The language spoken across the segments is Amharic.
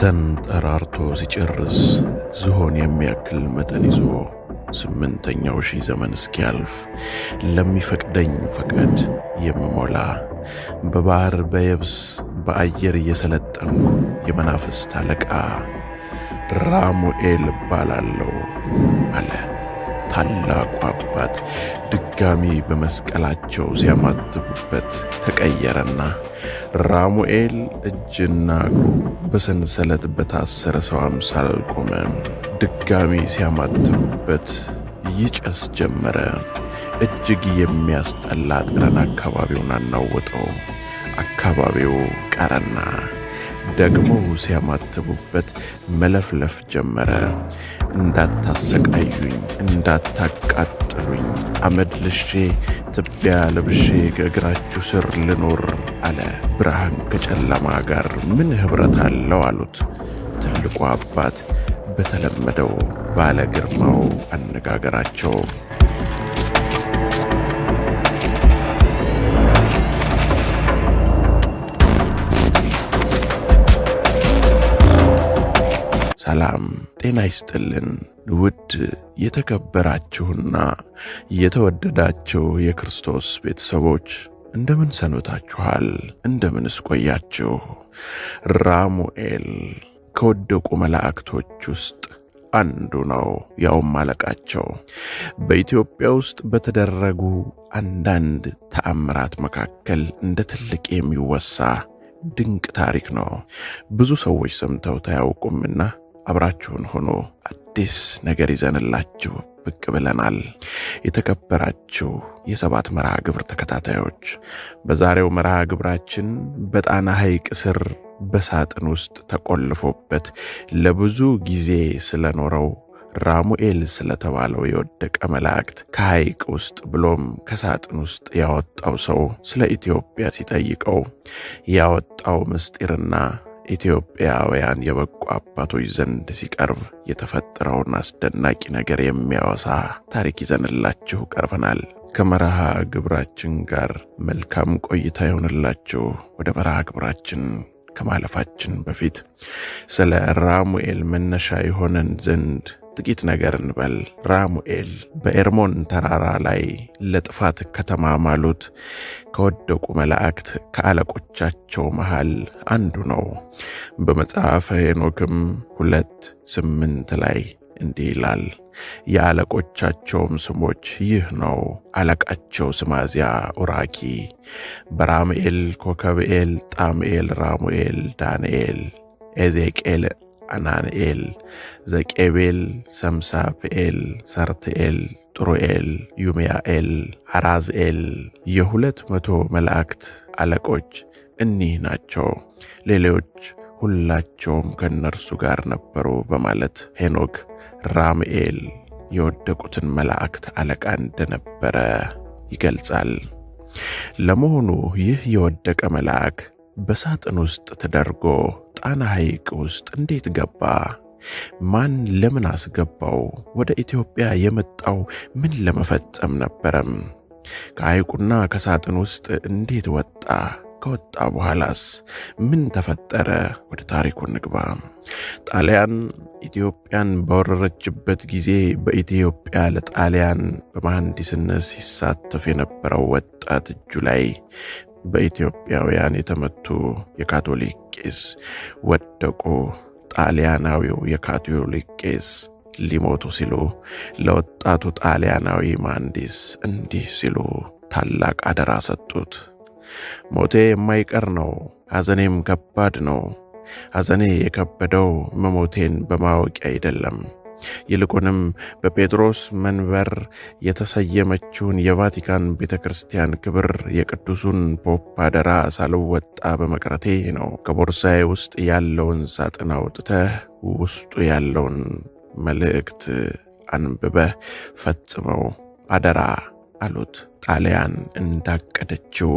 ተንጠራርቶ ሲጨርስ ዝሆን የሚያክል መጠን ይዞ ስምንተኛው ሺህ ዘመን እስኪያልፍ ለሚፈቅደኝ ፈቃድ የምሞላ በባህር በየብስ በአየር እየሰለጠንኩ የመናፍስት አለቃ ራሙኤል እባላለሁ አለ። ታላቁ አባት ድጋሚ በመስቀላቸው ሲያማትቡበት ተቀየረና ራሙኤል እጅና እግሩ በሰንሰለት በታሰረ ሰው አምሳል ቆመ። ድጋሚ ሲያማትቡበት ይጨስ ጀመረ። እጅግ የሚያስጠላ ጠረን አካባቢውን አናወጠው። አካባቢው ቀረና ደግሞ ሲያማትቡበት መለፍለፍ ጀመረ። እንዳታሰቃዩኝ፣ እንዳታቃጥሉኝ፣ አመድ ልሼ ትቢያ ለብሼ ከእግራችሁ ስር ልኖር አለ። ብርሃን ከጨለማ ጋር ምን ኅብረት አለው አሉት ትልቁ አባት በተለመደው ባለ ግርማው አነጋገራቸው። ሰላም ጤና ይስጥልን። ውድ የተከበራችሁና የተወደዳችሁ የክርስቶስ ቤተሰቦች እንደምን ሰንብታችኋል? እንደምንስ ቆያችሁ? ራሙኤል ከወደቁ መላእክቶች ውስጥ አንዱ ነው፣ ያውም አለቃቸው። በኢትዮጵያ ውስጥ በተደረጉ አንዳንድ ተአምራት መካከል እንደ ትልቅ የሚወሳ ድንቅ ታሪክ ነው። ብዙ ሰዎች ሰምተውት አያውቁምና አብራችሁን ሆኖ አዲስ ነገር ይዘንላችሁ ብቅ ብለናል። የተከበራችሁ የሰባት መርሃ ግብር ተከታታዮች፣ በዛሬው መርሃ ግብራችን በጣና ሐይቅ ስር በሳጥን ውስጥ ተቆልፎበት ለብዙ ጊዜ ስለኖረው ራሙኤል ስለተባለው የወደቀ መላእክት ከሐይቅ ውስጥ ብሎም ከሳጥን ውስጥ ያወጣው ሰው ስለ ኢትዮጵያ ሲጠይቀው ያወጣው ምስጢርና ኢትዮጵያውያን የበቁ አባቶች ዘንድ ሲቀርብ የተፈጠረውን አስደናቂ ነገር የሚያወሳ ታሪክ ይዘንላችሁ ቀርበናል። ከመርሃ ግብራችን ጋር መልካም ቆይታ ይሆንላችሁ። ወደ መርሃ ግብራችን ከማለፋችን በፊት ስለ ራሙኤል መነሻ የሆነን ዘንድ ጥቂት ነገር እንበል። ራሙኤል በኤርሞን ተራራ ላይ ለጥፋት ከተማማሉት ከወደቁ መላእክት ከአለቆቻቸው መሃል አንዱ ነው። በመጽሐፈ ሄኖክም 2:8 ላይ እንዲህ ይላል፣ የአለቆቻቸውም ስሞች ይህ ነው። አለቃቸው ስማዚያ ኡራኪ፣ በራምኤል ኮከብኤል፣ ጣምኤል፣ ራሙኤል፣ ዳንኤል፣ ኤዜቄል፣ አናንኤል፣ ዘቄቤል፣ ሰምሳፕኤል፣ ሰርትኤል፣ ጥሩኤል፣ ዩሚያኤል፣ አራዝኤል። 200 መላእክት አለቆች እኒህ ናቸው። ሌሎች ሁላቸውም ከእነርሱ ጋር ነበሩ በማለት ሄኖክ ራሙኤል የወደቁትን መላእክት አለቃ እንደነበረ ይገልጻል። ለመሆኑ ይህ የወደቀ መልአክ በሳጥን ውስጥ ተደርጎ ጣና ሐይቅ ውስጥ እንዴት ገባ? ማን ለምን አስገባው? ወደ ኢትዮጵያ የመጣው ምን ለመፈጸም ነበረም? ከሐይቁና ከሳጥን ውስጥ እንዴት ወጣ? ከወጣ በኋላስ ምን ተፈጠረ? ወደ ታሪኩ እንግባ። ጣሊያን ኢትዮጵያን በወረረችበት ጊዜ በኢትዮጵያ ለጣሊያን በመሐንዲስነት ሲሳተፍ የነበረው ወጣት እጁ ላይ በኢትዮጵያውያን የተመቱ የካቶሊክ ቄስ ወደቁ። ጣሊያናዊው የካቶሊክ ቄስ ሊሞቱ ሲሉ ለወጣቱ ጣሊያናዊ መሐንዲስ እንዲህ ሲሉ ታላቅ አደራ ሰጡት። ሞቴ የማይቀር ነው፣ ሐዘኔም ከባድ ነው። ሐዘኔ የከበደው መሞቴን በማወቅ አይደለም፣ ይልቁንም በጴጥሮስ መንበር የተሰየመችውን የቫቲካን ቤተ ክርስቲያን ክብር የቅዱሱን ፖፕ አደራ ሳልወጣ በመቅረቴ ነው። ከቦርሳዬ ውስጥ ያለውን ሳጥን አውጥተህ ውስጡ ያለውን መልእክት አንብበህ ፈጽመው አደራ አሉት። ጣሊያን እንዳቀደችው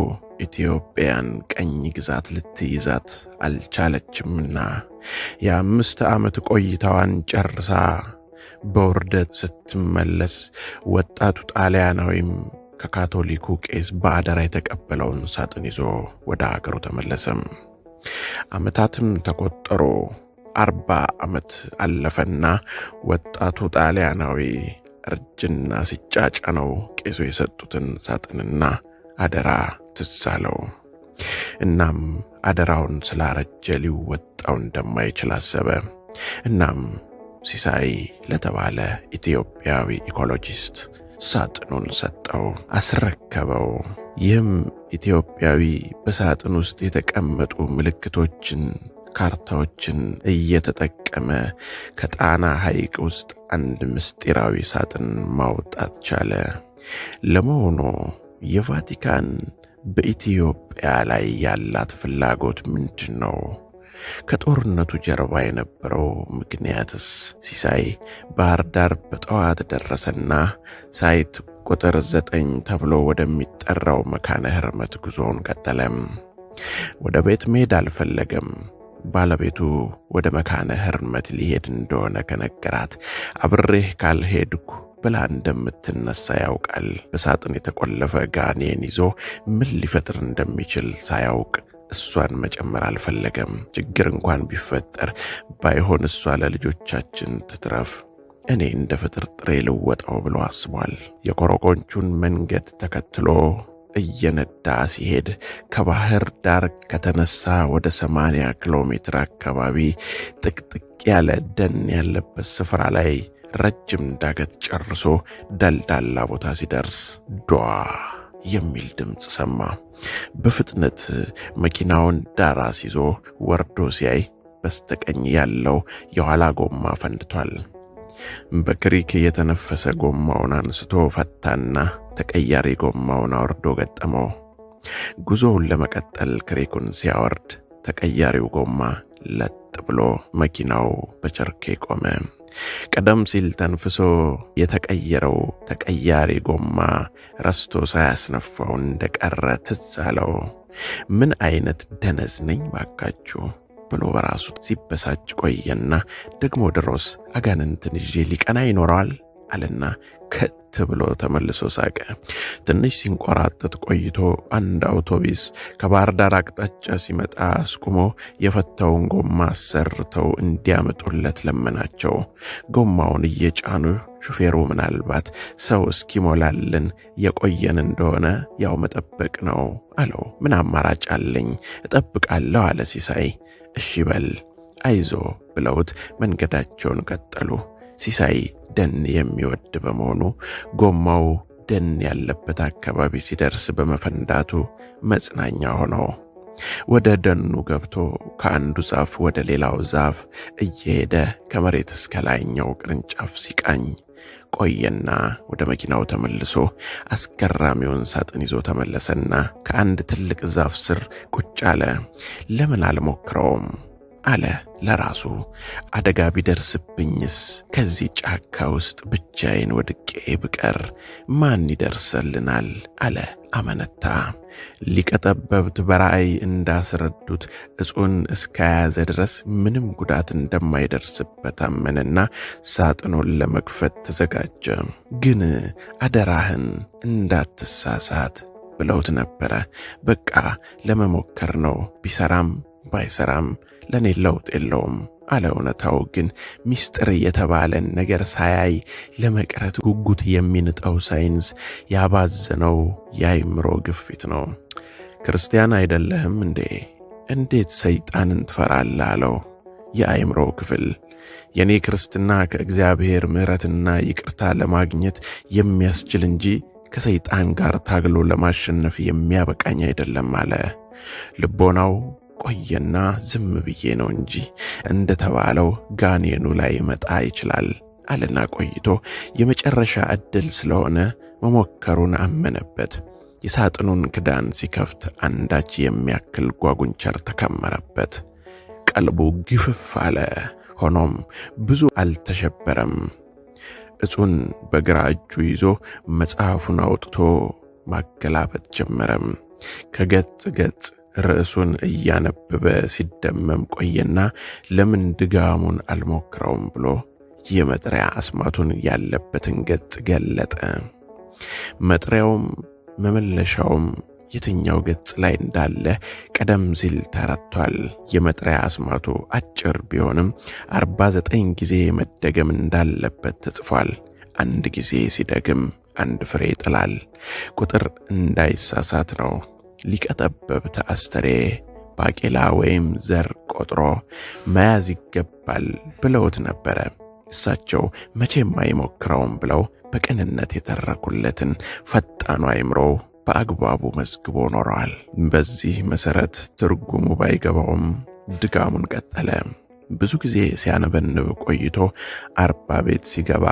ኢትዮጵያን ቀኝ ግዛት ልትይዛት አልቻለችምና የ5 ዓመት ቆይታዋን ጨርሳ በውርደት ስትመለስ ወጣቱ ጣሊያናዊም ከካቶሊኩ ቄስ በአደራ የተቀበለውን ሳጥን ይዞ ወደ አገሩ ተመለሰም። ዓመታትም ተቆጠሩ። 40 ዓመት አለፈና ወጣቱ ጣሊያናዊ እርጅና ሲጫጫነው ቄሱ የሰጡትን ሳጥንና አደራ ትዝ አለው። እናም አደራውን ስላረጀ ሊወጣው እንደማይችል አሰበ። እናም ሲሳይ ለተባለ ኢትዮጵያዊ ኢኮሎጂስት ሳጥኑን ሰጠው፣ አስረከበው። ይህም ኢትዮጵያዊ በሳጥን ውስጥ የተቀመጡ ምልክቶችን፣ ካርታዎችን እየተጠቀመ ከጣና ሐይቅ ውስጥ አንድ ምስጢራዊ ሳጥን ማውጣት ቻለ። ለመሆኑ የቫቲካን በኢትዮጵያ ላይ ያላት ፍላጎት ምንድን ነው? ከጦርነቱ ጀርባ የነበረው ምክንያትስ? ሲሳይ ባህር ዳር በጠዋት ደረሰና ሳይት ቁጥር 9 ተብሎ ወደሚጠራው መካነ ሕርመት ጉዞውን ቀጠለም። ወደ ቤት መሄድ አልፈለገም። ባለቤቱ ወደ መካነ ሕርመት ሊሄድ እንደሆነ ከነገራት አብሬህ ካልሄድኩ ብላ እንደምትነሳ ያውቃል። በሳጥን የተቆለፈ ጋኔን ይዞ ምን ሊፈጥር እንደሚችል ሳያውቅ እሷን መጨመር አልፈለገም። ችግር እንኳን ቢፈጠር ባይሆን እሷ ለልጆቻችን ትትረፍ፣ እኔ እንደ ፍጥርጥሬ ልወጣው ብሎ አስቧል። የኮረኮንቹን መንገድ ተከትሎ እየነዳ ሲሄድ ከባህር ዳር ከተነሳ ወደ 80 ኪሎ ሜትር አካባቢ ጥቅጥቅ ያለ ደን ያለበት ስፍራ ላይ ረጅም ዳገት ጨርሶ ደልዳላ ቦታ ሲደርስ ዷ የሚል ድምፅ ሰማ። በፍጥነት መኪናውን ዳር አስይዞ ወርዶ ሲያይ በስተቀኝ ያለው የኋላ ጎማ ፈንድቷል። በክሪክ የተነፈሰ ጎማውን አንስቶ ፈታና ተቀያሪ ጎማውን አውርዶ ገጠመው። ጉዞውን ለመቀጠል ክሪኩን ሲያወርድ ተቀያሪው ጎማ ለጥ ብሎ መኪናው በቸርኬ ቆመ። ቀደም ሲል ተንፍሶ የተቀየረው ተቀያሪ ጎማ ረስቶ ሳያስነፋው እንደቀረ ትዝ አለው። ምን አይነት ደነዝ ነኝ ባካችሁ ብሎ በራሱ ሲበሳጭ ቆየና ደግሞ ድሮስ አጋንንትን ይዤ ሊቀና ይኖረዋል አለና ከት ብሎ ተመልሶ ሳቀ። ትንሽ ሲንቆራጠጥ ቆይቶ አንድ አውቶቡስ ከባህር ዳር አቅጣጫ ሲመጣ አስቁሞ የፈታውን ጎማ አሰርተው እንዲያመጡለት ለመናቸው። ጎማውን እየጫኑ ሹፌሩ ምናልባት ሰው እስኪሞላልን የቆየን እንደሆነ ያው መጠበቅ ነው አለው። ምን አማራጭ አለኝ? እጠብቃለሁ አለ ሲሳይ። እሺ በል አይዞ ብለውት መንገዳቸውን ቀጠሉ። ሲሳይ ደን የሚወድ በመሆኑ ጎማው ደን ያለበት አካባቢ ሲደርስ በመፈንዳቱ መጽናኛ ሆነው ወደ ደኑ ገብቶ ከአንዱ ዛፍ ወደ ሌላው ዛፍ እየሄደ ከመሬት እስከ ላይኛው ቅርንጫፍ ሲቃኝ ቆየና ወደ መኪናው ተመልሶ አስገራሚውን ሳጥን ይዞ ተመለሰና ከአንድ ትልቅ ዛፍ ስር ቁጭ አለ። ለምን አልሞክረውም አለ ለራሱ። አደጋ ቢደርስብኝስ? ከዚህ ጫካ ውስጥ ብቻዬን ወድቄ ብቀር ማን ይደርስልናል? አለ አመነታ። ሊቀጠበብት በራእይ እንዳስረዱት እጹን እስከያዘ ድረስ ምንም ጉዳት እንደማይደርስበት አመነና ሳጥኑን ለመክፈት ተዘጋጀ። ግን አደራህን እንዳትሳሳት ብለውት ነበረ። በቃ ለመሞከር ነው፣ ቢሰራም ባይሰራም ለኔ ለውጥ የለውም አለ። እውነታው ግን ሚስጥር የተባለን ነገር ሳያይ ለመቅረት ጉጉት የሚንጠው ሳይንስ ያባዘነው የአእምሮ ግፊት ነው። ክርስቲያን አይደለህም እንዴ? እንዴት ሰይጣንን ትፈራለህ? አለው የአእምሮ ክፍል። የኔ ክርስትና ከእግዚአብሔር ምሕረትና ይቅርታ ለማግኘት የሚያስችል እንጂ ከሰይጣን ጋር ታግሎ ለማሸነፍ የሚያበቃኝ አይደለም አለ። ልቦናው ቆየና ዝም ብዬ ነው እንጂ እንደተባለው ጋኔኑ ላይ መጣ ይችላል አለና ቆይቶ የመጨረሻ ዕድል ስለሆነ መሞከሩን አመነበት። የሳጥኑን ክዳን ሲከፍት አንዳች የሚያክል ጓጉንቸር ተከመረበት። ቀልቡ ግፍፍ አለ። ሆኖም ብዙ አልተሸበረም። እጹን በግራ እጁ ይዞ መጽሐፉን አውጥቶ ማገላበጥ ጀመረም። ከገጽ ገጽ ርዕሱን እያነበበ ሲደመም ቆየና ለምን ድጋሙን አልሞክረውም ብሎ የመጥሪያ አስማቱን ያለበትን ገጽ ገለጠ። መጥሪያውም መመለሻውም የትኛው ገጽ ላይ እንዳለ ቀደም ሲል ተረድቷል። የመጥሪያ አስማቱ አጭር ቢሆንም 49 ጊዜ መደገም እንዳለበት ተጽፏል። አንድ ጊዜ ሲደግም አንድ ፍሬ ይጥላል። ቁጥር እንዳይሳሳት ነው ሊቀ ጠበብት አስተርየ ባቄላ ወይም ዘር ቆጥሮ መያዝ ይገባል ብለውት ነበረ። እሳቸው መቼም አይሞክረውም ብለው በቅንነት የተረኩለትን ፈጣኑ አእምሮ በአግባቡ መዝግቦ ኖረዋል። በዚህ መሰረት ትርጉሙ ባይገባውም ድጋሙን ቀጠለ። ብዙ ጊዜ ሲያነበንብ ቆይቶ 40 ቤት ሲገባ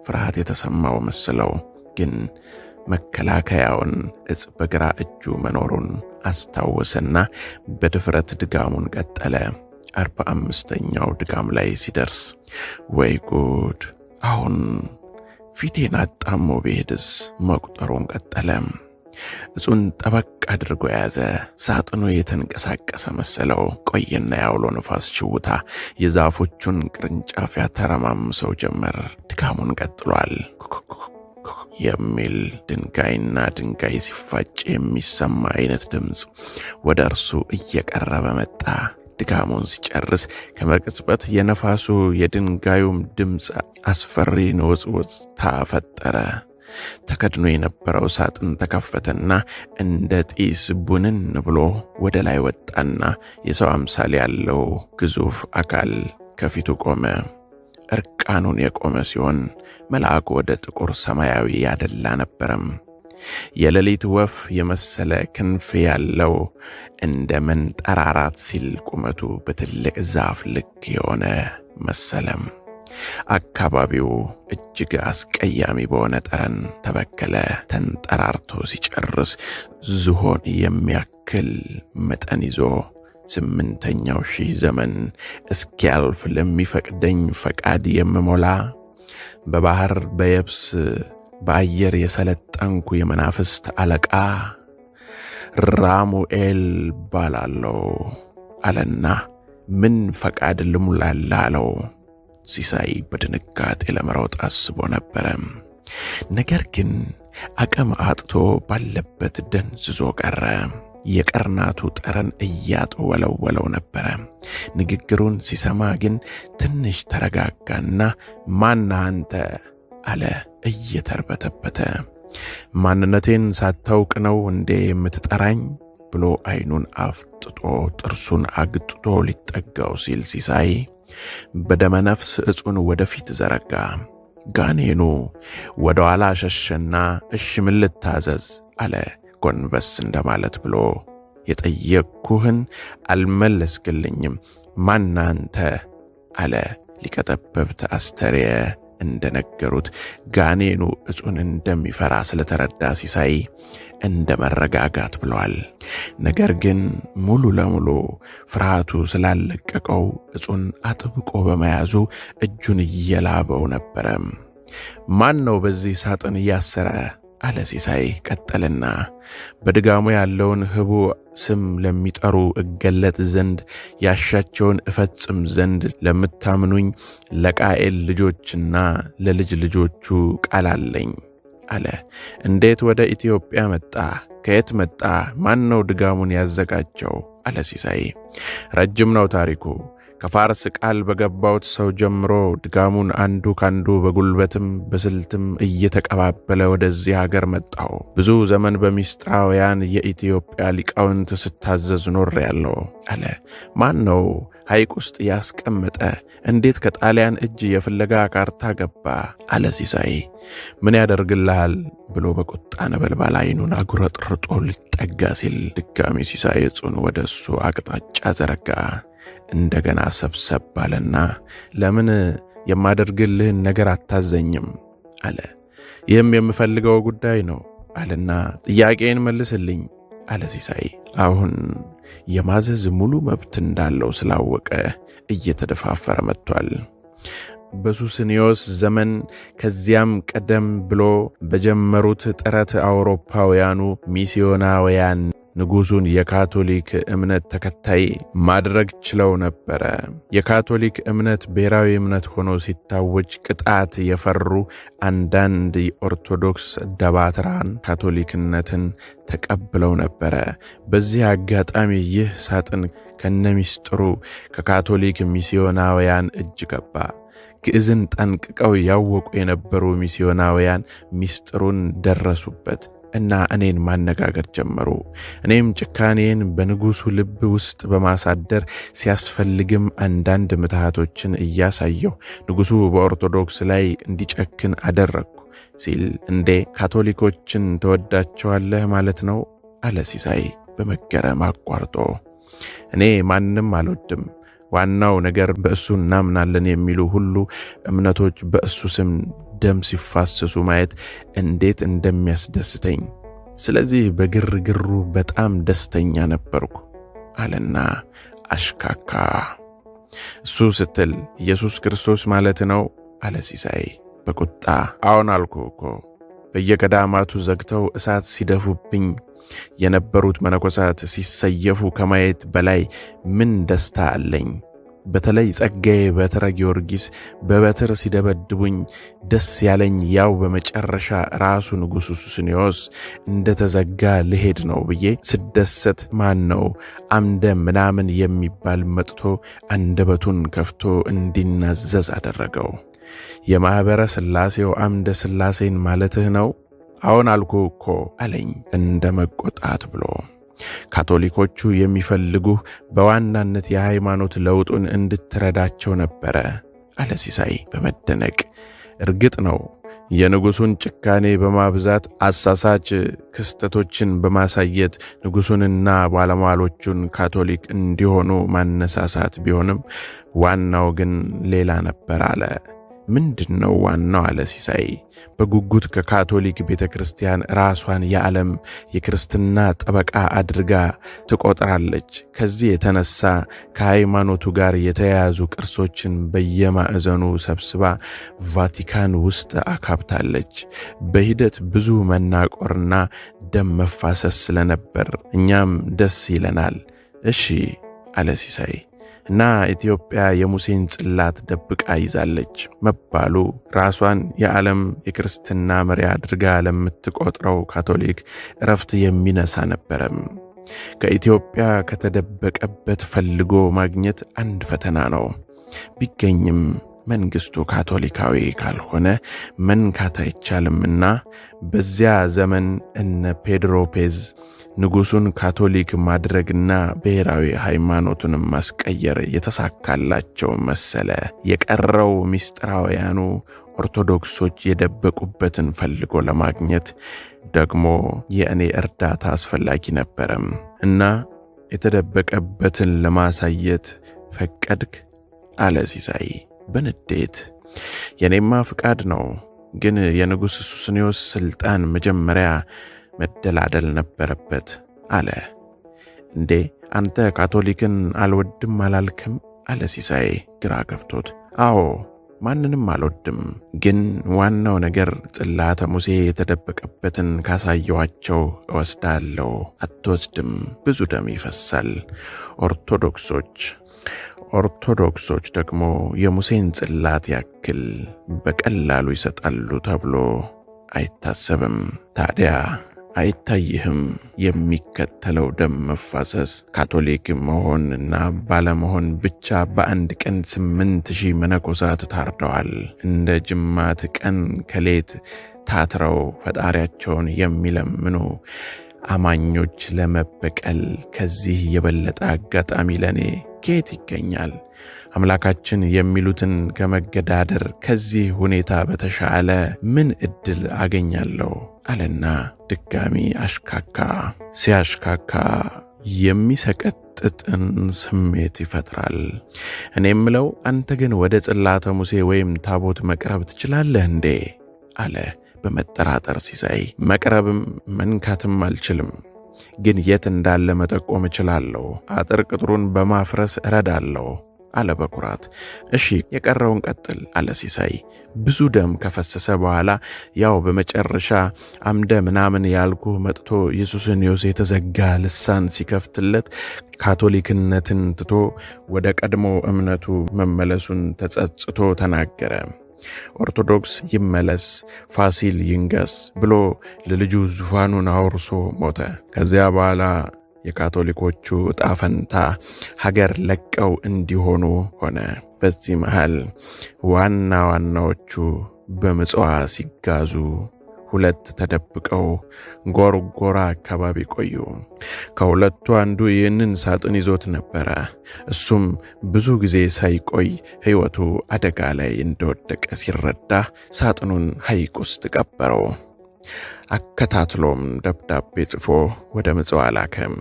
ፍርሃት የተሰማው መስለው፣ ግን መከላከያውን እጽ በግራ እጁ መኖሩን አስታወሰና በድፍረት ድጋሙን ቀጠለ። 45ኛው ድጋም ላይ ሲደርስ ወይ ጉድ! አሁን ፊቴን አጣሞ ብሄድስ? መቁጠሩን ቀጠለ። እጹን ጠበቅ አድርጎ ያዘ። ሳጥኑ የተንቀሳቀሰ መሰለው። ቆየና ያውሎ ነፋስ ችውታ የዛፎቹን ቅርንጫፍ ያተረማምሰው ጀመር። ድጋሙን ቀጥሏል። የሚል ድንጋይና ድንጋይ ሲፋጭ የሚሰማ አይነት ድምፅ ወደ እርሱ እየቀረበ መጣ። ድጋሙን ሲጨርስ ከመቅጽበት የነፋሱ የድንጋዩም ድምፅ አስፈሪ ንውጽውጽታ ፈጠረ። ተከድኖ የነበረው ሳጥን ተከፈተና እንደ ጢስ ቡንን ብሎ ወደ ላይ ወጣና የሰው አምሳል ያለው ግዙፍ አካል ከፊቱ ቆመ። እርቃኑን የቆመ ሲሆን መልአኩ ወደ ጥቁር ሰማያዊ ያደላ ነበረም። የሌሊት ወፍ የመሰለ ክንፍ ያለው እንደ መንጠራራት ሲል ቁመቱ በትልቅ ዛፍ ልክ የሆነ መሰለም። አካባቢው እጅግ አስቀያሚ በሆነ ጠረን ተበከለ። ተንጠራርቶ ሲጨርስ ዝሆን የሚያክል መጠን ይዞ 8ኛው ሺህ ዘመን እስኪያልፍ ለሚፈቅደኝ ፈቃድ የምሞላ በባህር በየብስ በአየር የሰለጠንኩ የመናፍስት አለቃ ራሙኤል ባላለው አለና ምን ፈቃድ ልሙላላ አለው። ሲሳይ በድንጋጤ ለመሮጥ አስቦ ነበረ። ነገር ግን አቅም አጥቶ ባለበት ደንዝዞ ቀረ። የቀርናቱ ጠረን እያጠወለወለው ነበረ። ንግግሩን ሲሰማ ግን ትንሽ ተረጋጋና ማን አንተ አለ እየተርበተበተ። ማንነቴን ሳታውቅ ነው እንዴ የምትጠራኝ ብሎ አይኑን አፍጥጦ ጥርሱን አግጥቶ ሊጠጋው ሲል ሲሳይ በደመ ነፍስ እጹን ወደፊት ዘረጋ። ጋኔኑ ወደ ኋላ ሸሸና እሺ ምን ልታዘዝ አለ ጎንበስ እንደማለት ብሎ። የጠየቅኩህን አልመለስክልኝም፣ ማን አንተ አለ ሊቀ ጠበብት አስተርየ እንደነገሩት ጋኔኑ እጹን እንደሚፈራ ስለተረዳ ሲሳይ እንደ መረጋጋት ብለዋል። ነገር ግን ሙሉ ለሙሉ ፍርሃቱ ስላለቀቀው እጹን አጥብቆ በመያዙ እጁን እየላበው ነበረ። ማን ነው በዚህ ሳጥን እያሰረ አለ ሲሳይ ቀጠልና። በድጋሙ ያለውን ህቡ ስም ለሚጠሩ እገለጥ ዘንድ ያሻቸውን እፈጽም ዘንድ ለምታምኑኝ ለቃኤል ልጆችና ለልጅ ልጆቹ ቃል አለኝ አለ። እንዴት ወደ ኢትዮጵያ መጣ? ከየት መጣ? ማን ነው ድጋሙን ያዘጋጀው? አለ ሲሳይ። ረጅም ነው ታሪኩ። ከፋርስ ቃል በገባውት ሰው ጀምሮ ድጋሙን አንዱ ካንዱ በጉልበትም በስልትም እየተቀባበለ ወደዚህ ሀገር መጣው። ብዙ ዘመን በሚስጥራውያን የኢትዮጵያ ሊቃውንት ስታዘዝ ኖር ያለው አለ። ማን ነው ሐይቅ ውስጥ ያስቀመጠ? እንዴት ከጣሊያን እጅ የፍለጋ ካርታ ገባ? አለ ሲሳይ። ምን ያደርግልሃል ብሎ በቁጣ ነበልባል አይኑን አጉረጥርጦ ሊጠጋ ሲል ድጋሚ ሲሳይ እጹን ወደ እሱ አቅጣጫ ዘረጋ። እንደገና ሰብሰብ ባለና ለምን የማደርግልህን ነገር አታዘኝም አለ። ይህም የምፈልገው ጉዳይ ነው አለና ጥያቄን መልስልኝ አለ ሲሳይ። አሁን የማዘዝ ሙሉ መብት እንዳለው ስላወቀ እየተደፋፈረ መጥቷል። በሱስንዮስ ዘመን ከዚያም ቀደም ብሎ በጀመሩት ጥረት አውሮፓውያኑ ሚስዮናውያን ንጉሱን የካቶሊክ እምነት ተከታይ ማድረግ ችለው ነበረ። የካቶሊክ እምነት ብሔራዊ እምነት ሆኖ ሲታወጅ ቅጣት የፈሩ አንዳንድ የኦርቶዶክስ ደባትራን ካቶሊክነትን ተቀብለው ነበረ። በዚህ አጋጣሚ ይህ ሳጥን ከነሚስጥሩ ከካቶሊክ ሚስዮናውያን እጅ ገባ። ግዕዝን ጠንቅቀው ያወቁ የነበሩ ሚስዮናውያን ሚስጥሩን ደረሱበት እና እኔን ማነጋገር ጀመሩ። እኔም ጭካኔን በንጉሱ ልብ ውስጥ በማሳደር ሲያስፈልግም አንዳንድ ምትሃቶችን እያሳየሁ ንጉሱ በኦርቶዶክስ ላይ እንዲጨክን አደረግኩ ሲል እንዴ ካቶሊኮችን ተወዳቸዋለህ ማለት ነው? አለ ሲሳይ በመገረም አቋርጦ። እኔ ማንም አልወድም። ዋናው ነገር በእሱ እናምናለን የሚሉ ሁሉ እምነቶች በእሱ ስም ደም ሲፋሰሱ ማየት እንዴት እንደሚያስደስተኝ፣ ስለዚህ በግርግሩ በጣም ደስተኛ ነበርኩ አለና አሽካካ። እሱ ስትል ኢየሱስ ክርስቶስ ማለት ነው? አለ ሲሳይ በቁጣ። አዎን አልኩ እኮ። በየገዳማቱ ዘግተው እሳት ሲደፉብኝ የነበሩት መነኮሳት ሲሰየፉ ከማየት በላይ ምን ደስታ አለኝ? በተለይ ጸጋዬ በትረ ጊዮርጊስ በበትር ሲደበድቡኝ ደስ ያለኝ ያው በመጨረሻ ራሱ ንጉሡ ሱስንዮስ እንደተዘጋ ልሄድ ነው ብዬ ስደሰት ማን ነው አምደ ምናምን የሚባል መጥቶ አንደበቱን ከፍቶ እንዲናዘዝ አደረገው። የማኅበረ ሥላሴው አምደ ሥላሴን ማለትህ ነው? አዎን አልኩ እኮ አለኝ እንደ መቆጣት ብሎ። ካቶሊኮቹ የሚፈልጉህ በዋናነት የሃይማኖት ለውጡን እንድትረዳቸው ነበረ አለ ሲሳይ በመደነቅ። እርግጥ ነው የንጉሱን ጭካኔ በማብዛት አሳሳች ክስተቶችን በማሳየት ንጉሱንና ባለሟሎቹን ካቶሊክ እንዲሆኑ ማነሳሳት ቢሆንም ዋናው ግን ሌላ ነበር አለ። ምንድነው ዋናው? አለ ሲሳይ በጉጉት። ከካቶሊክ ቤተክርስቲያን ራሷን የዓለም የክርስትና ጠበቃ አድርጋ ትቆጥራለች። ከዚህ የተነሳ ከሃይማኖቱ ጋር የተያያዙ ቅርሶችን በየማዕዘኑ ሰብስባ ቫቲካን ውስጥ አካብታለች። በሂደት ብዙ መናቆርና ደም መፋሰስ ስለነበር እኛም ደስ ይለናል። እሺ አለ ሲሳይ። እና ኢትዮጵያ የሙሴን ጽላት ደብቃ ይዛለች መባሉ ራሷን የዓለም የክርስትና መሪ አድርጋ ለምትቆጥረው ካቶሊክ እረፍት የሚነሳ ነበረም። ከኢትዮጵያ ከተደበቀበት ፈልጎ ማግኘት አንድ ፈተና ነው። ቢገኝም መንግስቱ ካቶሊካዊ ካልሆነ መንካት አይቻልምና በዚያ ዘመን እነ ፔድሮ ፔዝ ንጉሱን ካቶሊክ ማድረግና ብሔራዊ ሃይማኖቱንም ማስቀየር የተሳካላቸው መሰለ። የቀረው ሚስጥራውያኑ ኦርቶዶክሶች የደበቁበትን ፈልጎ ለማግኘት ደግሞ የእኔ እርዳታ አስፈላጊ ነበረም እና የተደበቀበትን ለማሳየት ፈቀድክ? አለ ሲሳይ በንዴት። የኔማ ፍቃድ ነው፣ ግን የንጉሥ ሱስንዮስ ስልጣን መጀመሪያ መደላደል ነበረበት አለ። እንዴ አንተ ካቶሊክን አልወድም አላልክም? አለ ሲሳይ ግራ ገብቶት። አዎ ማንንም አልወድም፣ ግን ዋናው ነገር ጽላተ ሙሴ የተደበቀበትን ካሳየዋቸው እወስዳለሁ። አትወስድም፣ ብዙ ደም ይፈሳል። ኦርቶዶክሶች ደግሞ የሙሴን ጽላት ያክል በቀላሉ ይሰጣሉ ተብሎ አይታሰብም። ታዲያ አይታይህም የሚከተለው ደም መፋሰስ? ካቶሊክ መሆንና ባለመሆን ብቻ በአንድ ቀን 8,000 መነኮሳት ታርደዋል። እንደ ጅማት ቀን ከሌት ታትረው ፈጣሪያቸውን የሚለምኑ አማኞች ለመበቀል ከዚህ የበለጠ አጋጣሚ ለኔ ከየት ይገኛል? አምላካችን የሚሉትን ከመገዳደር ከዚህ ሁኔታ በተሻለ ምን ዕድል አገኛለሁ? አለና ድጋሚ አሽካካ። ሲያሽካካ የሚሰቀጥጥን ስሜት ይፈጥራል። እኔ የምለው አንተ ግን ወደ ጽላተ ሙሴ ወይም ታቦት መቅረብ ትችላለህ እንዴ? አለ በመጠራጠር ሲሳይ። መቅረብም መንካትም አልችልም፣ ግን የት እንዳለ መጠቆም እችላለሁ። አጥር ቅጥሩን በማፍረስ እረዳለሁ አለ በኩራት። እሺ የቀረውን ቀጥል አለ ሲሳይ። ብዙ ደም ከፈሰሰ በኋላ ያው በመጨረሻ አምደ ምናምን ያልኩ መጥቶ የሱስንዮስ የተዘጋ ልሳን ሲከፍትለት ካቶሊክነትን ትቶ ወደ ቀድሞ እምነቱ መመለሱን ተጸጽቶ ተናገረ። ኦርቶዶክስ ይመለስ፣ ፋሲል ይንገስ ብሎ ለልጁ ዙፋኑን አውርሶ ሞተ። ከዚያ በኋላ የካቶሊኮቹ ዕጣ ፈንታ ሀገር ለቀው እንዲሆኑ ሆነ። በዚህ መሃል ዋና ዋናዎቹ በምጽዋ ሲጋዙ ሁለት ተደብቀው ጎርጎራ አካባቢ ቆዩ። ከሁለቱ አንዱ ይህንን ሳጥን ይዞት ነበረ። እሱም ብዙ ጊዜ ሳይቆይ ሕይወቱ አደጋ ላይ እንደወደቀ ሲረዳ ሳጥኑን ሐይቅ ውስጥ ቀበረው። አከታትሎም ደብዳቤ ጽፎ ወደ ምጽዋ ላከም።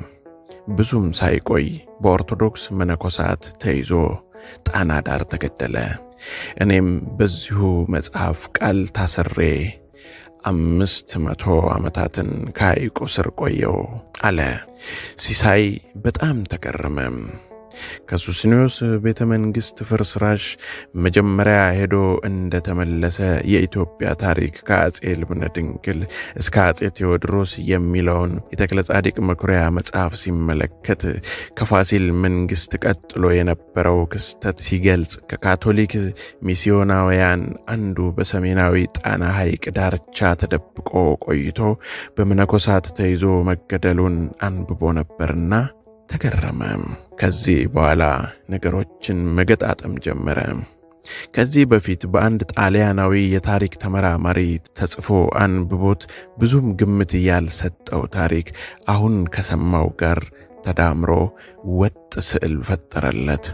ብዙም ሳይቆይ በኦርቶዶክስ መነኮሳት ተይዞ ጣና ዳር ተገደለ። እኔም በዚሁ መጽሐፍ ቃል ታስሬ 500 ዓመታትን ከሐይቁ ስር ቆየው አለ። ሲሳይ በጣም ተገረመ። ከሱስንዮስ ቤተ መንግሥት ፍርስራሽ መጀመሪያ ሄዶ እንደተመለሰ የኢትዮጵያ ታሪክ ከአጼ ልብነ ድንግል እስከ አጼ ቴዎድሮስ የሚለውን የተክለ ጻዲቅ መኩሪያ መጽሐፍ ሲመለከት ከፋሲል መንግሥት ቀጥሎ የነበረው ክስተት ሲገልጽ ከካቶሊክ ሚስዮናውያን አንዱ በሰሜናዊ ጣና ሐይቅ ዳርቻ ተደብቆ ቆይቶ በመነኮሳት ተይዞ መገደሉን አንብቦ ነበርና ተገረመ። ከዚህ በኋላ ነገሮችን መገጣጠም ጀመረ። ከዚህ በፊት በአንድ ጣሊያናዊ የታሪክ ተመራማሪ ተጽፎ አንብቦት ብዙም ግምት ያልሰጠው ታሪክ አሁን ከሰማው ጋር ተዳምሮ ወጥ ስዕል ፈጠረለት።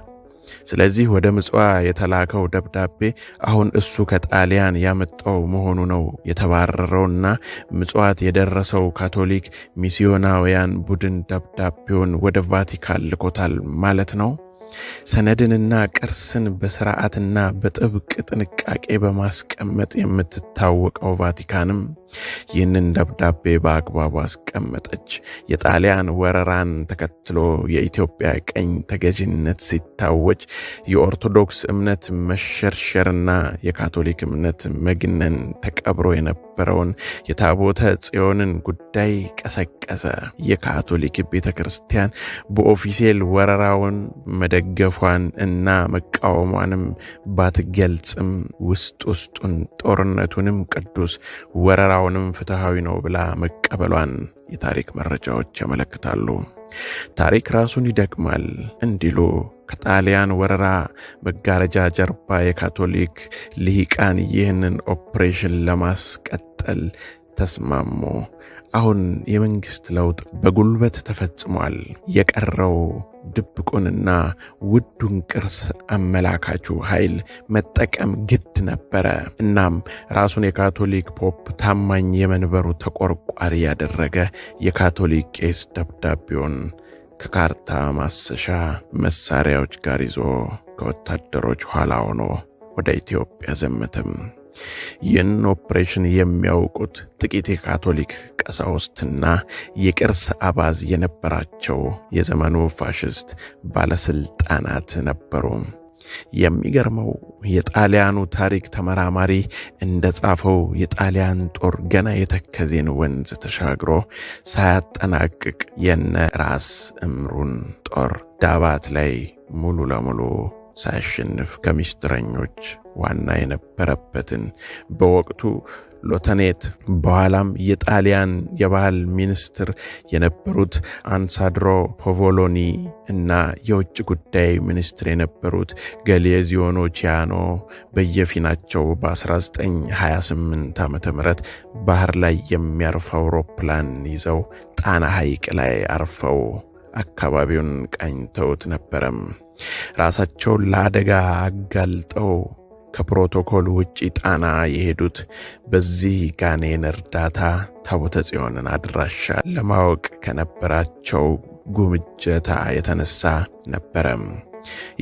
ስለዚህ ወደ ምጽዋ የተላከው ደብዳቤ አሁን እሱ ከጣሊያን ያመጣው መሆኑ ነው የተባረረውና ምጽዋት የደረሰው ካቶሊክ ሚስዮናውያን ቡድን ደብዳቤውን ወደ ቫቲካን ልኮታል ማለት ነው። ሰነድንና ቅርስን በስርዓትና በጥብቅ ጥንቃቄ በማስቀመጥ የምትታወቀው ቫቲካንም ይህንን ደብዳቤ በአግባቡ አስቀመጠች። የጣሊያን ወረራን ተከትሎ የኢትዮጵያ ቀኝ ተገዥነት ሲታወጅ የኦርቶዶክስ እምነት መሸርሸርና የካቶሊክ እምነት መግነን ተቀብሮ የነበረውን የታቦተ ጽዮንን ጉዳይ ቀሰቀሰ። የካቶሊክ ቤተ ክርስቲያን በኦፊሴል ወረራውን መደገፏን እና መቃወሟንም ባትገልጽም ውስጥ ውስጡን ጦርነቱንም ቅዱስ ወረራውንም ፍትሃዊ ነው ብላ መቀበሏን የታሪክ መረጃዎች ያመለክታሉ። ታሪክ ራሱን ይደግማል እንዲሉ ከጣሊያን ወረራ መጋረጃ ጀርባ የካቶሊክ ልሂቃን ይህንን ኦፕሬሽን ለማስቀጠል ተስማሙ። አሁን የመንግስት ለውጥ በጉልበት ተፈጽሟል። የቀረው ድብቁንና ውዱን ቅርስ አመላካቹ ኃይል መጠቀም ግድ ነበረ። እናም ራሱን የካቶሊክ ፖፕ ታማኝ የመንበሩ ተቆርቋሪ ያደረገ የካቶሊክ ቄስ ደብዳቤውን ከካርታ ማሰሻ መሳሪያዎች ጋር ይዞ ከወታደሮች ኋላ ሆኖ ወደ ኢትዮጵያ ዘመተም። ይህን ኦፕሬሽን የሚያውቁት ጥቂት የካቶሊክ ቀሳውስትና የቅርስ አባዝ የነበራቸው የዘመኑ ፋሽስት ባለስልጣናት ነበሩ። የሚገርመው የጣሊያኑ ታሪክ ተመራማሪ እንደጻፈው የጣሊያን ጦር ገና የተከዜን ወንዝ ተሻግሮ ሳያጠናቅቅ የነ ራስ እምሩን ጦር ዳባት ላይ ሙሉ ለሙሉ ሳያሸንፍ ከምስጢረኞች ዋና የነበረበትን በወቅቱ ሎተኔት በኋላም የጣሊያን የባህል ሚኒስትር የነበሩት አንሳድሮ ፖቮሎኒ እና የውጭ ጉዳይ ሚኒስትር የነበሩት ገሌዚዮኖ ቺያኖ በየፊናቸው በ1928 ዓ.ም ባህር ላይ የሚያርፍ አውሮፕላን ይዘው ጣና ሐይቅ ላይ አርፈው አካባቢውን ቃኝተውት ነበረም። ራሳቸውን ለአደጋ አጋልጠው ከፕሮቶኮል ውጪ ጣና የሄዱት በዚህ ጋኔን እርዳታ ታቦተ ጽዮንን አድራሻ ለማወቅ ከነበራቸው ጉምጀታ የተነሳ ነበረም።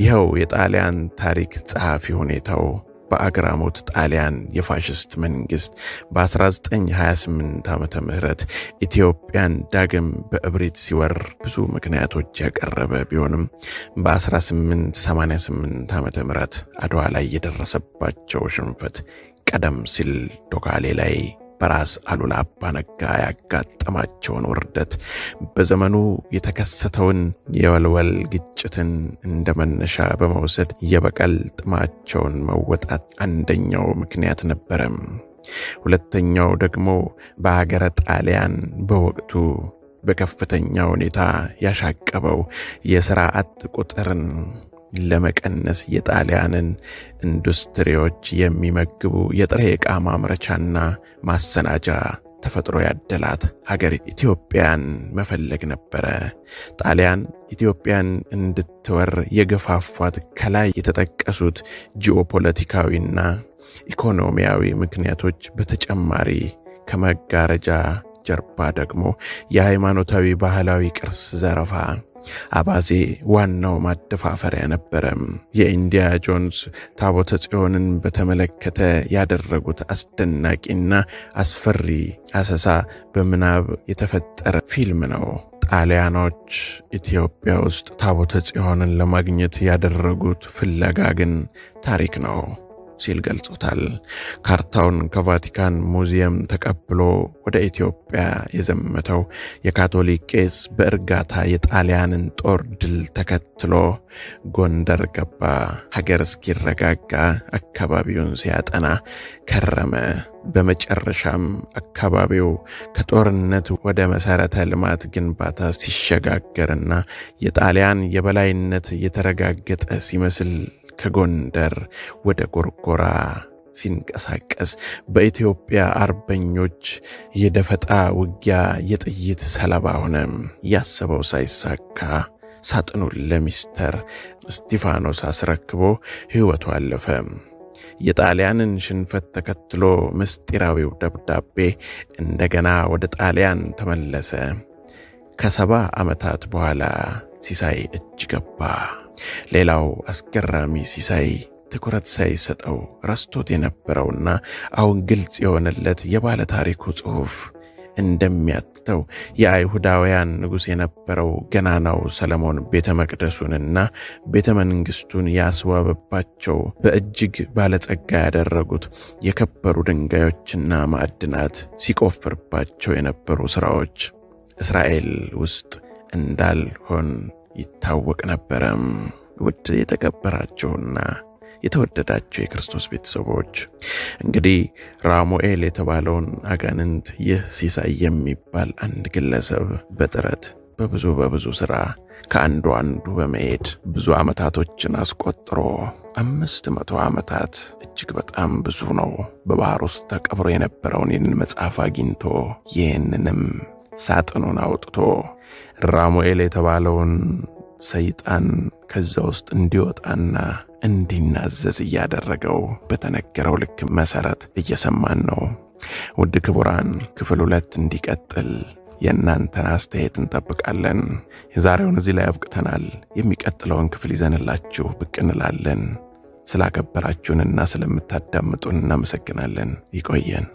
ይኸው የጣሊያን ታሪክ ጸሐፊ ሁኔታው በአግራሞት ጣሊያን የፋሽስት መንግስት በ1928 ዓመተ ምህረት ኢትዮጵያን ዳግም በእብሪት ሲወር ብዙ ምክንያቶች ያቀረበ ቢሆንም በ1888 ዓመተ ምህረት አድዋ ላይ የደረሰባቸው ሽንፈት ቀደም ሲል ዶጋሌ ላይ በራስ አሉላ አባ ነጋ ያጋጠማቸውን ውርደት በዘመኑ የተከሰተውን የወልወል ግጭትን እንደመነሻ በመውሰድ የበቀል ጥማቸውን መወጣት አንደኛው ምክንያት ነበረ። ሁለተኛው ደግሞ በሀገረ ጣሊያን በወቅቱ በከፍተኛ ሁኔታ ያሻቀበው የሥራ አጥ ቁጥርን ለመቀነስ የጣሊያንን ኢንዱስትሪዎች የሚመግቡ የጥሬ ዕቃ ማምረቻና ማሰናጃ ተፈጥሮ ያደላት ሀገር ኢትዮጵያን መፈለግ ነበረ። ጣሊያን ኢትዮጵያን እንድትወር የገፋፏት ከላይ የተጠቀሱት ጂኦፖለቲካዊና ኢኮኖሚያዊ ምክንያቶች በተጨማሪ ከመጋረጃ ጀርባ ደግሞ የሃይማኖታዊ ባህላዊ ቅርስ ዘረፋ አባዜ ዋናው ማደፋፈሪያ ነበረ። የኢንዲያ ጆንስ ታቦተ ጽዮንን በተመለከተ ያደረጉት አስደናቂና አስፈሪ አሰሳ በምናብ የተፈጠረ ፊልም ነው። ጣሊያኖች ኢትዮጵያ ውስጥ ታቦተ ጽዮንን ለማግኘት ያደረጉት ፍለጋ ግን ታሪክ ነው ሲል ገልጾታል። ካርታውን ከቫቲካን ሙዚየም ተቀብሎ ወደ ኢትዮጵያ የዘመተው የካቶሊክ ቄስ በእርጋታ የጣሊያንን ጦር ድል ተከትሎ ጎንደር ገባ። ሀገር እስኪረጋጋ አካባቢውን ሲያጠና ከረመ። በመጨረሻም አካባቢው ከጦርነት ወደ መሰረተ ልማት ግንባታ ሲሸጋገርና የጣሊያን የበላይነት የተረጋገጠ ሲመስል ከጎንደር ወደ ጎርጎራ ሲንቀሳቀስ በኢትዮጵያ አርበኞች የደፈጣ ውጊያ የጥይት ሰለባ ሆነ። ያሰበው ሳይሳካ ሳጥኑን ለሚስተር እስጢፋኖስ አስረክቦ ሕይወቱ አለፈ። የጣሊያንን ሽንፈት ተከትሎ ምስጢራዊው ደብዳቤ እንደገና ወደ ጣሊያን ተመለሰ። ከ70 ዓመታት በኋላ ሲሳይ እጅ ገባ። ሌላው አስገራሚ ሲሳይ ትኩረት ሳይሰጠው ረስቶት የነበረውና አሁን ግልጽ የሆነለት የባለ ታሪኩ ጽሑፍ እንደሚያትተው የአይሁዳውያን ንጉሥ የነበረው ገናናው ሰለሞን ቤተ መቅደሱንና ቤተ መንግሥቱን ያስዋበባቸው በእጅግ ባለጸጋ ያደረጉት የከበሩ ድንጋዮችና ማዕድናት ሲቆፍርባቸው የነበሩ ሥራዎች እስራኤል ውስጥ እንዳልሆን ይታወቅ ነበረም። ውድ የተከበራችሁና የተወደዳችሁ የክርስቶስ ቤተሰቦች እንግዲህ ራሙኤል የተባለውን አጋንንት ይህ ሲሳይ የሚባል አንድ ግለሰብ በጥረት በብዙ ሥራ ከአንዱ በመሄድ ብዙ ዓመታቶችን አስቆጥሮ 500 ዓመታት እጅግ በጣም ብዙ ነው። በባህር ውስጥ ተቀብሮ የነበረውን ይህንን መጽሐፍ አግኝቶ ይህንንም ሳጥኑን አውጥቶ ራሙኤል የተባለውን ሰይጣን ከዛ ውስጥ እንዲወጣና እንዲናዘዝ እያደረገው በተነገረው ልክ መሰረት እየሰማን ነው። ውድ ክቡራን ክፍል 2 እንዲቀጥል የእናንተን አስተያየት እንጠብቃለን። የዛሬውን እዚህ ላይ አብቅተናል። የሚቀጥለውን ክፍል ይዘንላችሁ ብቅ እንላለን። ስላከበራችሁንና ስለምታዳምጡን እናመሰግናለን። ይቆየን።